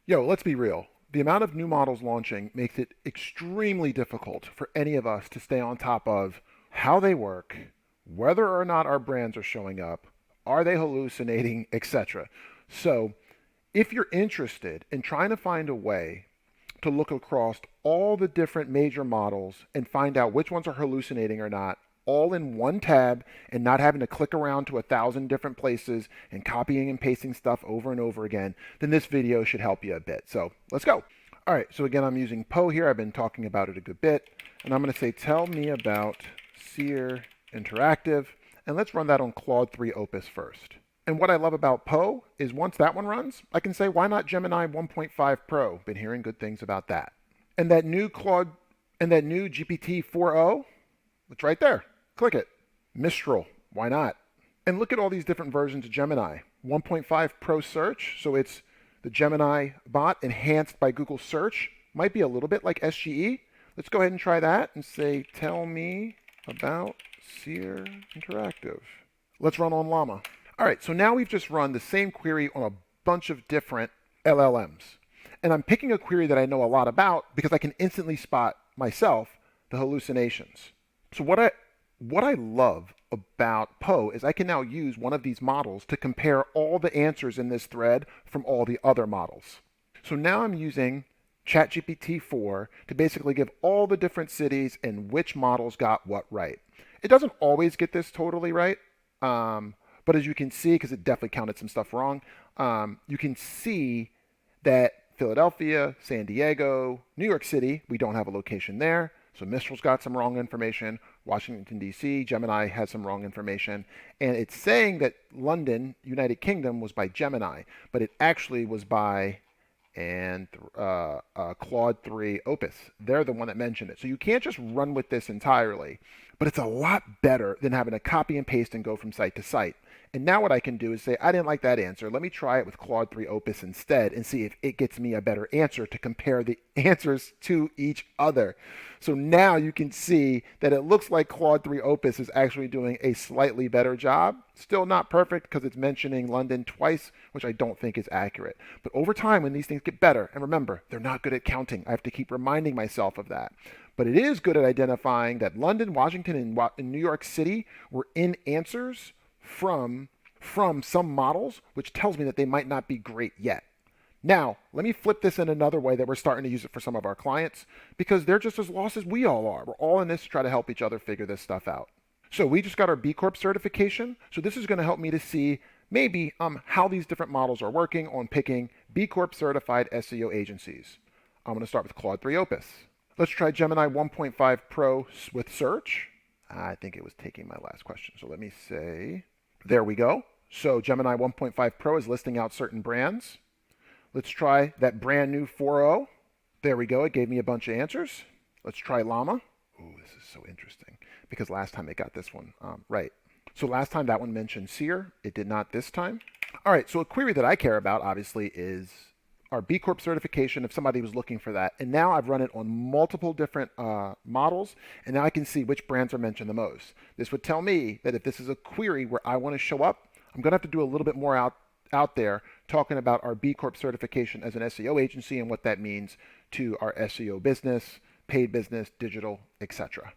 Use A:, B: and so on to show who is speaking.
A: Yo, let's be real. The amount of new models launching makes it extremely difficult for any of us to stay on top of how they work, whether or not our brands are showing up, are they hallucinating, etc. So, if you're interested in trying to find a way to look across all the different major models and find out which ones are hallucinating or not, all in one tab and not having to click around to 1,000 different places and copying and pasting stuff over and over again, then this video should help you a bit. So let's go. All right, so again, I'm using Poe here. I've been talking about it a good bit. And I'm going to say, tell me about Seer Interactive. And let's run that on Claude 3 Opus first. And what I love about Poe is once that one runs, I can say, why not Gemini 1.5 Pro? Been hearing good things about that. And that new Claude and that new GPT 4.0, it's right there. Click it. Mistral, why not? And look at all these different versions of Gemini. 1.5 Pro Search, so it's the Gemini bot enhanced by Google Search. Might be a little bit like SGE. Let's go ahead and try that and say, tell me about Seer Interactive. Let's run on Llama. All right, so now we've just run the same query on a bunch of different LLMs. And I'm picking a query that I know a lot about because I can instantly spot myself the hallucinations. So what I love about Poe is I can now use one of these models to compare all the answers in this thread from all the other models. So now I'm using ChatGPT 4 to basically give all the different cities and which models got what right. It doesn't always get this totally right, but as you can see, because it definitely counted some stuff wrong, you can see that Philadelphia, San Diego, New York City, we don't have a location there. So Mistral's got some wrong information. Washington, D.C., Gemini has some wrong information. And it's saying that London, United Kingdom, was by Gemini, but it actually was by Claude 3 Opus. They're the one that mentioned it. So you can't just run with this entirely, but it's a lot better than having to copy and paste and go from site to site. And now what I can do is say, I didn't like that answer. Let me try it with Claude 3 Opus instead and see if it gets me a better answer to compare the answers to each other. So now you can see that it looks like Claude 3 Opus is actually doing a slightly better job. Still not perfect because it's mentioning London twice, which I don't think is accurate. But over time, when these things get better, and remember, they're not good at counting. I have to keep reminding myself of that. But it is good at identifying that London, Washington, and New York City were in answers from some models, which tells me that they might not be great yet. Now, let me flip this in another way that we're starting to use it for some of our clients because they're just as lost as we all are. We're all in this to try to help each other figure this stuff out. So we just got our B Corp certification. So this is going to help me to see maybe how these different models are working on picking B Corp certified SEO agencies. I'm going to start with Claude 3 Opus. Let's try Gemini 1.5 Pro with search. I think it was taking my last question. So let me say, there we go. So Gemini 1.5 Pro is listing out certain brands. Let's try that brand new 4.0. There we go. It gave me a bunch of answers. Let's try Llama. Ooh, this is so interesting because last time it got this one right. So last time that one mentioned Seer. It did not this time. All right, so a query that I care about, obviously, is our B Corp certification if somebody was looking for that. And now I've run it on multiple different models, and now I can see which brands are mentioned the most. This would tell me that if this is a query where I want to show up, I'm going to have to do a little bit more out there talking about our B Corp certification as an SEO agency and what that means to our SEO business, paid business, digital, etc.